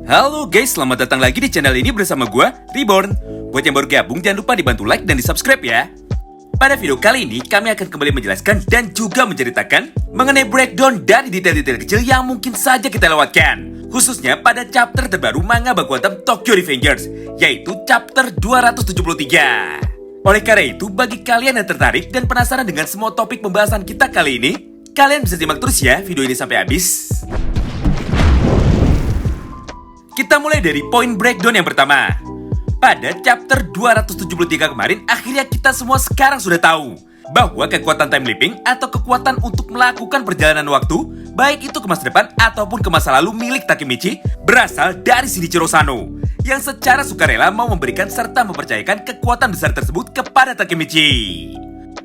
Halo guys, selamat datang lagi di channel ini bersama gue, Reborn. Buat yang baru gabung, jangan lupa dibantu like dan di subscribe ya. Pada video kali ini, kami akan kembali menjelaskan dan juga menceritakan mengenai breakdown dari detail-detail kecil yang mungkin saja kita lewatkan. Khususnya pada chapter terbaru manga Baku Hantam Tokyo Revengers, yaitu chapter 273. Oleh karena itu, bagi kalian yang tertarik dan penasaran dengan semua topik pembahasan kita kali ini, kalian bisa simak terus ya video ini sampai habis. Kita mulai dari poin breakdown yang pertama. Pada chapter 273 kemarin, akhirnya kita semua sekarang sudah tahu bahwa kekuatan time leaping atau kekuatan untuk melakukan perjalanan waktu, baik itu ke masa depan ataupun ke masa lalu milik Takemichi, berasal dari Shinichiro Sano, yang secara sukarela mau memberikan serta mempercayakan kekuatan besar tersebut kepada Takemichi.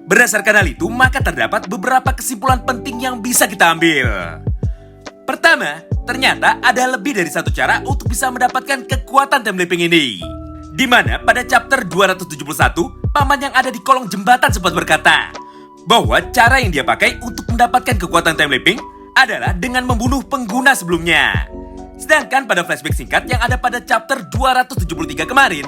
Berdasarkan hal itu, maka terdapat beberapa kesimpulan penting yang bisa kita ambil. Pertama, ternyata ada lebih dari satu cara untuk bisa mendapatkan kekuatan time leaping ini. Di mana pada chapter 271, paman yang ada di kolong jembatan sempat berkata bahwa cara yang dia pakai untuk mendapatkan kekuatan time leaping adalah dengan membunuh pengguna sebelumnya. Sedangkan pada flashback singkat yang ada pada chapter 273 kemarin,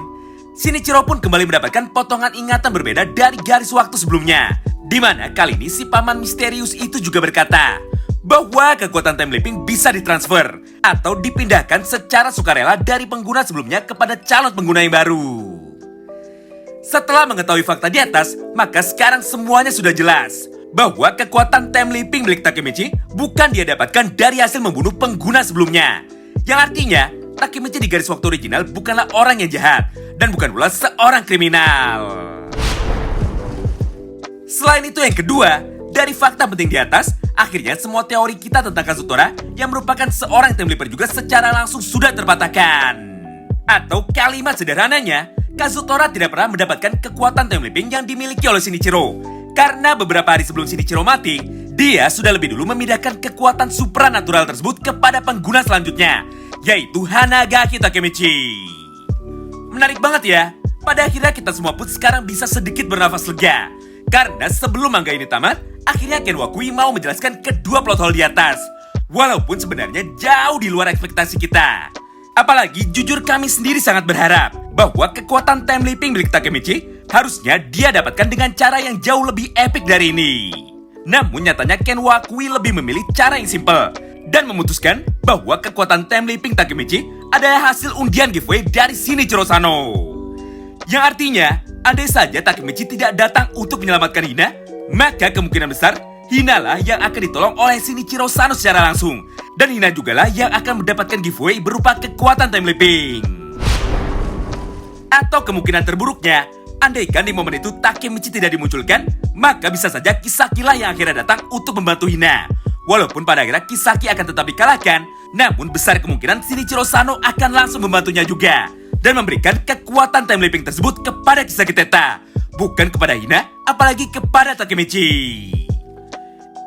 Shinichiro pun kembali mendapatkan potongan ingatan berbeda dari garis waktu sebelumnya. Di mana kali ini si paman misterius itu juga berkata bahwa kekuatan time leaping bisa ditransfer atau dipindahkan secara sukarela dari pengguna sebelumnya kepada calon pengguna yang baru. Setelah mengetahui fakta di atas, maka sekarang semuanya sudah jelas bahwa kekuatan time leaping milik Takemichi bukan dia dapatkan dari hasil membunuh pengguna sebelumnya. Yang artinya, Takemichi di garis waktu original bukanlah orang yang jahat dan bukan pula seorang kriminal. Selain itu yang kedua, dari fakta penting di atas, akhirnya semua teori kita tentang Kazutora yang merupakan seorang time leaper juga secara langsung sudah terpatahkan. Atau kalimat sederhananya, Kazutora tidak pernah mendapatkan kekuatan time leaping yang dimiliki oleh Shinichiro. Karena beberapa hari sebelum Shinichiro mati, dia sudah lebih dulu memindahkan kekuatan supranatural tersebut kepada pengguna selanjutnya, yaitu Hanagaki Takemichi. Menarik banget ya, pada akhirnya kita semua pun sekarang bisa sedikit bernafas lega. Karena sebelum manga ini tamat, akhirnya Ken Wakui mau menjelaskan kedua plot hole di atas. Walaupun sebenarnya jauh di luar ekspektasi kita. Apalagi jujur kami sendiri sangat berharap bahwa kekuatan time leaping milik Takemichi harusnya dia dapatkan dengan cara yang jauh lebih epik dari ini. Namun nyatanya Ken Wakui lebih memilih cara yang simple dan memutuskan bahwa kekuatan time leaping Takemichi adalah hasil undian giveaway dari Shinichiro Sano. Yang artinya, andai saja Takemichi tidak datang untuk menyelamatkan Hina, maka kemungkinan besar Hina lah yang akan ditolong oleh Shinichiro Sano secara langsung. Dan Hina juga lah yang akan mendapatkan giveaway berupa kekuatan time leaping. Atau kemungkinan terburuknya, andaikan di momen itu Takemichi tidak dimunculkan, maka bisa saja Kisaki lah yang akhirnya datang untuk membantu Hina. Walaupun pada akhirnya Kisaki akan tetap dikalahkan, namun besar kemungkinan Shinichiro Sano akan langsung membantunya juga dan memberikan kekuatan time leaping tersebut kepada Kisaki Teta, bukan kepada Hina, apalagi kepada Takemichi.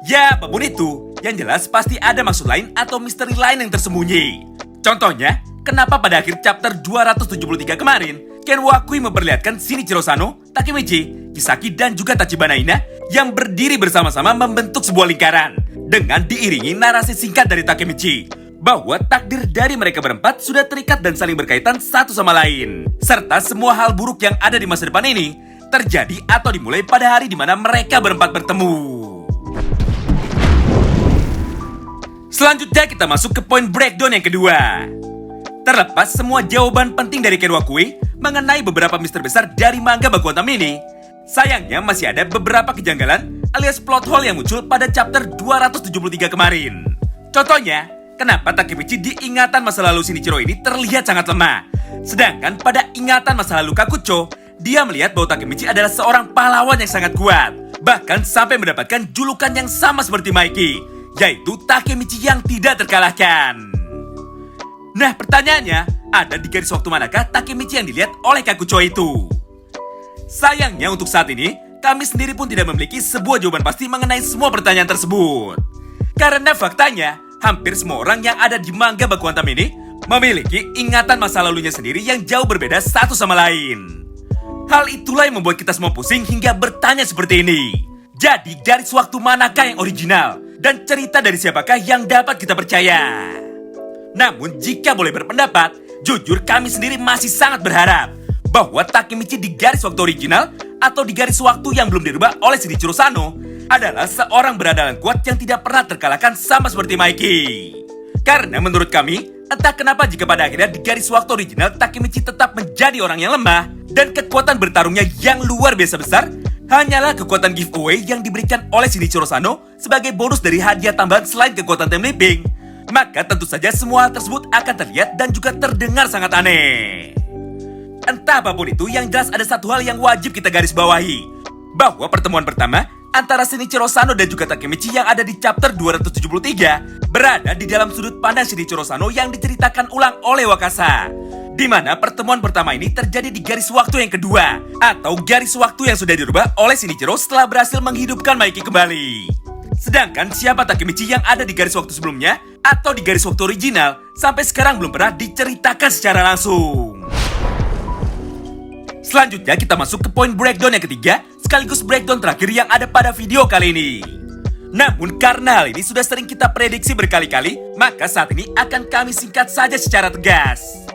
Ya, apapun itu, yang jelas pasti ada maksud lain atau misteri lain yang tersembunyi. Contohnya, kenapa pada akhir chapter 273 kemarin, Ken Wakui memperlihatkan Shinichiro Sano, Takemichi, Kisaki, dan juga Tachibana Hina yang berdiri bersama-sama membentuk sebuah lingkaran dengan diiringi narasi singkat dari Takemichi bahwa takdir dari mereka berempat sudah terikat dan saling berkaitan satu sama lain. Serta semua hal buruk yang ada di masa depan ini terjadi atau dimulai pada hari di mana mereka berempat bertemu. Selanjutnya kita masuk ke poin breakdown yang kedua. Terlepas semua jawaban penting dari Ken Wakui mengenai beberapa misteri besar dari manga Baku Hantam ini, sayangnya masih ada beberapa kejanggalan alias plot hole yang muncul pada chapter 273 kemarin. Contohnya, kenapa Takemichi di ingatan masa lalu Shinichiro ini terlihat sangat lemah. Sedangkan pada ingatan masa lalu Kakucho, dia melihat bahwa Takemichi adalah seorang pahlawan yang sangat kuat. Bahkan sampai mendapatkan julukan yang sama seperti Mikey, yaitu Takemichi yang tidak terkalahkan. Nah pertanyaannya, ada di garis waktu manakah Takemichi yang dilihat oleh Kakucho itu? Sayangnya untuk saat ini, kami sendiri pun tidak memiliki sebuah jawaban pasti mengenai semua pertanyaan tersebut. Karena faktanya, hampir semua orang yang ada di manga Baku Hantam ini memiliki ingatan masa lalunya sendiri yang jauh berbeda satu sama lain. Hal itulah yang membuat kita semua pusing hingga bertanya seperti ini. Jadi garis waktu manakah yang original? Dan cerita dari siapakah yang dapat kita percaya? Namun jika boleh berpendapat, jujur kami sendiri masih sangat berharap bahwa Takemichi di garis waktu original atau di garis waktu yang belum dirubah oleh Shinichiro Sano adalah seorang berandalan kuat yang tidak pernah terkalahkan sama seperti Mikey. Karena menurut kami, entah kenapa jika pada akhirnya di garis waktu original Takemichi tetap menjadi orang yang lemah dan kekuatan bertarungnya yang luar biasa besar hanyalah kekuatan giveaway yang diberikan oleh Shinichiro Sano sebagai bonus dari hadiah tambahan selain kekuatan time leaping, maka tentu saja semua hal tersebut akan terlihat dan juga terdengar sangat aneh. Entah apapun itu, yang jelas ada satu hal yang wajib kita garis bawahi, bahwa pertemuan pertama antara Shinichiro Sano dan juga Takemichi yang ada di chapter 273 berada di dalam sudut pandang Shinichiro Sano yang diceritakan ulang oleh Wakasa, di mana pertemuan pertama ini terjadi di garis waktu yang kedua atau garis waktu yang sudah dirubah oleh Shinichiro setelah berhasil menghidupkan Mikey kembali. Sedangkan siapa Takemichi yang ada di garis waktu sebelumnya atau di garis waktu original sampai sekarang belum pernah diceritakan secara langsung. Selanjutnya kita masuk ke poin breakdown yang ketiga, sekaligus breakdown terakhir yang ada pada video kali ini. Namun karena hal ini sudah sering kita prediksi berkali-kali, maka saat ini akan kami singkat saja secara tegas.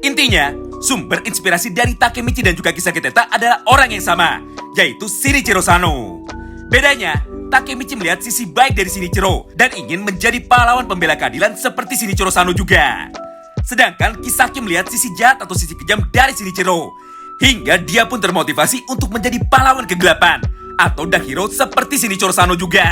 Intinya, sumber inspirasi dari Takemichi dan juga Kisaki Teta adalah orang yang sama, yaitu Shinichiro Sano. Bedanya, Takemichi melihat sisi baik dari Shinichiro dan ingin menjadi pahlawan pembela keadilan seperti Shinichiro Sano juga. Sedangkan Kisaki melihat sisi jahat atau sisi kejam dari Shinichiro, hingga dia pun termotivasi untuk menjadi pahlawan kegelapan atau dark hero seperti Shinichiro Sano juga.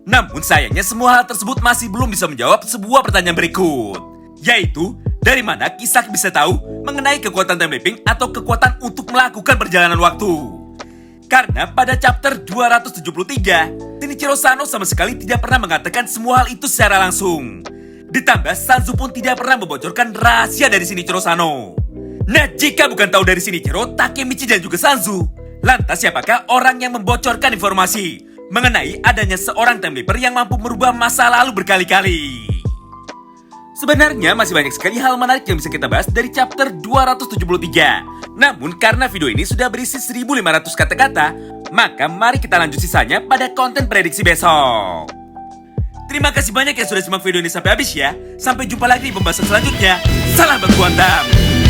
Namun sayangnya semua hal tersebut masih belum bisa menjawab sebuah pertanyaan berikut, yaitu dari mana Kisaki bisa tahu mengenai kekuatan time leaping atau kekuatan untuk melakukan perjalanan waktu. Karena pada chapter 273, Shinichiro Sano sama sekali tidak pernah mengatakan semua hal itu secara langsung. Ditambah Sanzu pun tidak pernah membocorkan rahasia dari Shinichiro Sano. Nah, jika bukan tahu dari Shinichiro, Takemichi dan juga Sanzu, lantas siapakah orang yang membocorkan informasi mengenai adanya seorang time leaper yang mampu merubah masa lalu berkali-kali? Sebenarnya masih banyak sekali hal menarik yang bisa kita bahas dari chapter 273. Namun karena video ini sudah berisi 1500 kata-kata, maka mari kita lanjut sisanya pada konten prediksi besok. Terima kasih banyak yang sudah simak video ini sampai habis ya. Sampai jumpa lagi di pembahasan selanjutnya. Salam baku hantam.